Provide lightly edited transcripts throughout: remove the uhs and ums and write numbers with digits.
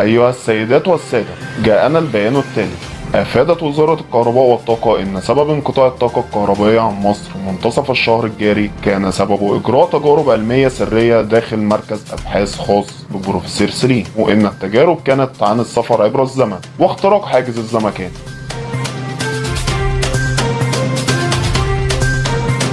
أيها السيدات والسادة، جاءنا البيان التالي. أفادت وزارة الكهرباء والطاقة إن سبب انقطاع الطاقة الكهربائية عن مصر منتصف الشهر الجاري كان سببه إجراء تجارب علمية سرية داخل مركز أبحاث خاص ببروفيسور سليم، وإن التجارب كانت عن السفر عبر الزمن واختراق حاجز الزمكان.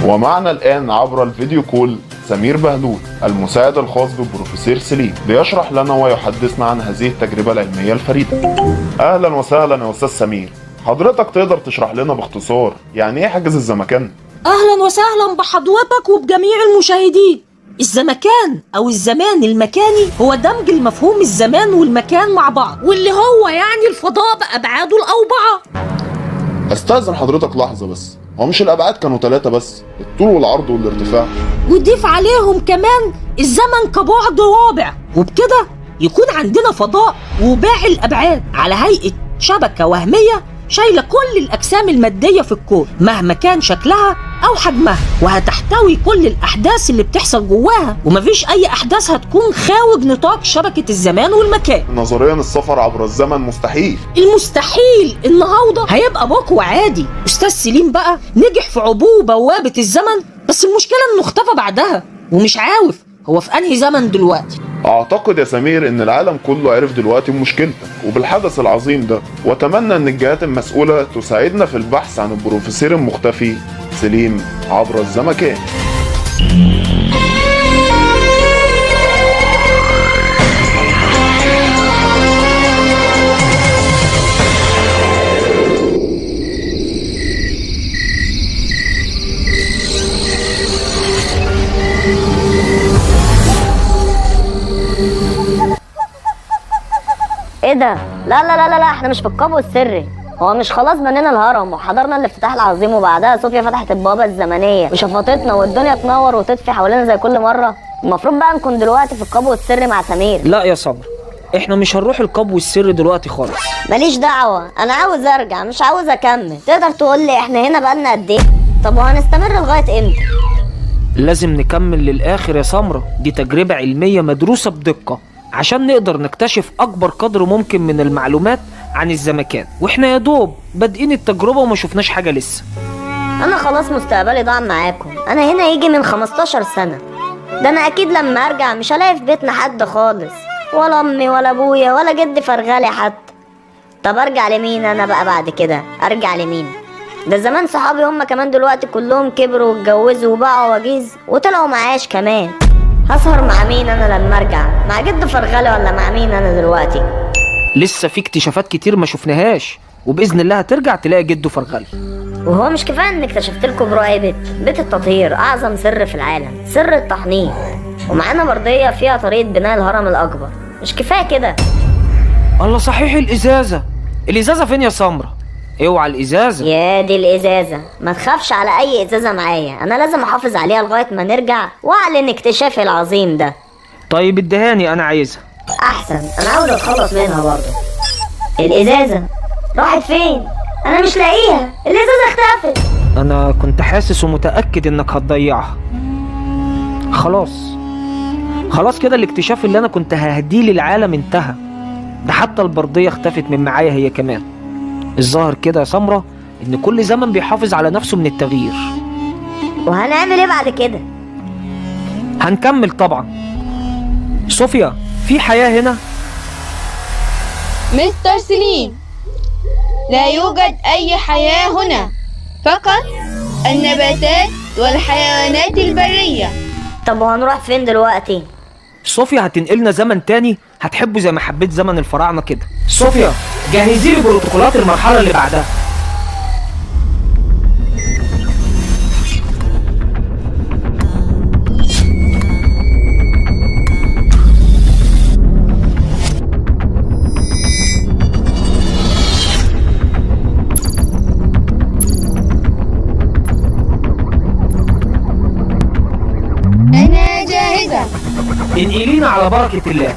ومعنا الآن عبر الفيديو كول سمير بهلول المساعد الخاص ببروفيسور سليم ليشرح لنا ويحدثنا عن هذه التجربة العلمية الفريدة. أهلا وسهلا يا أستاذ سمير، حضرتك تقدر تشرح لنا باختصار يعني إيه حاجز الزمكان؟ أهلا وسهلا بحضرتك وبجميع المشاهدين. الزمكان أو الزمان المكاني هو دمج المفهوم الزمان والمكان مع بعض، واللي هو يعني الفضاء بأبعاده الأربعة. أستأذن حضرتك لحظة بس، هو مش الأبعاد كانوا 3 بس، الطول والعرض والارتفاع؟ وضيف عليهم كمان الزمن كبعد رابع، وبكده يكون عندنا فضاء وباقي الأبعاد على هيئة شبكة وهمية شايلة كل الأجسام المادية في الكون مهما كان شكلها أو حجمها، وهتحتوي كل الأحداث اللي بتحصل جواها، ومفيش أي أحداث هتكون خارج نطاق شبكة الزمان والمكان. نظريا السفر عبر الزمن مستحيل. المستحيل النهارده هيبقى بكره عادي. أستاذ سليم بقى نجح في عبور بوابة الزمن، بس المشكلة إنه اختفى بعدها ومش عارف هو في أنهي زمن دلوقتي. أعتقد يا سمير إن العالم كله عرف دلوقتي بمشكلتك وبالحدث العظيم ده، وأتمنى إن الجهات المسؤولة تساعدنا في البحث عن البروفيسور المختفي سليم عبر الزمكان. ايه ده؟ لا لا لا لا لا، احنا مش في القبو السري. هو مش خلاص بنينا الهرم وحضرنا الافتتاح العظيم وبعدها صوفيا فتحت البوابه الزمنيه وشفطتنا والدنيا تنور وتطفي حوالينا زي كل مره؟ المفروض بقى نكون دلوقتي في القبو السري مع سمير. لا يا سمر، احنا مش هنروح القبو السري دلوقتي خالص. ماليش دعوه، انا عاوز ارجع مش عاوز اكمل. تقدر تقول لي احنا هنا بقالنا قد ايه؟ طب وهنستمر لغايه امتى؟ لازم نكمل للاخر يا سمرة، دي تجربه علميه مدروسه بدقه عشان نقدر نكتشف اكبر قدر ممكن من المعلومات عن الزمكان، واحنا يا دوب بادئين التجربه وما شفناش حاجه لسه. انا خلاص مستقبلي ضاع معاكم. انا هنا يجي من 15 سنه، ده انا اكيد لما ارجع مش هلاقي في بيتنا حد خالص، ولا امي ولا ابويا ولا جدي فرغالي حتى. طب ارجع لمين انا بقى بعد كده؟ ارجع لمين؟ ده زمان صحابي هم كمان دلوقتي كلهم كبروا واتجوزوا وبقوا عواجيز وطلعوا معاش كمان. هسهر مع مين انا لما ارجع؟ مع جد فرغالي ولا مع مين انا دلوقتي؟ لسه في اكتشافات كتير ما شفناهاش، وباذن الله هترجع تلاقي جده فرغلي. وهو مش كفايه ان اكتشفت لكم برؤية بيت التطهير، اعظم سر في العالم، سر التحنيط، ومعانا برديه فيها طريقه بناء الهرم الاكبر. مش كفايه كده؟ الله، صحيح الازازه فين يا سمرة؟ اوعى الازازه. يا دي الازازه، ما تخافش على اي ازازه معايا، انا لازم احافظ عليها لغايه ما نرجع واعلن اكتشافي العظيم ده. طيب ادهاني، انا عايزها. احسن، انا عاوز اتخلص منها برضه. الازازه راحت فين؟ انا مش لاقيها، الازازه اختفت. انا كنت حاسس ومتاكد انك هتضيعها. خلاص كده الاكتشاف اللي انا كنت ههديه للعالم انتهى، ده حتى البرديه اختفت من معايا هي كمان. الظاهر كده يا سمرة ان كل زمن بيحافظ على نفسه من التغيير. وهنعمل ايه بعد كده؟ هنكمل طبعا. صوفيا، في حياة هنا؟ مستر سليم، لا يوجد أي حياة هنا، فقط النباتات والحيوانات البرية. طب وهنروح فين دلوقتي؟ صوفيا هتنقلنا زمن تاني هتحبه زي ما حبيت زمن الفراعنة كده. صوفيا، جهزي لي بروتوكولات المرحلة اللي بعدها. أنا جاهزة. انقلينا على بركة الله.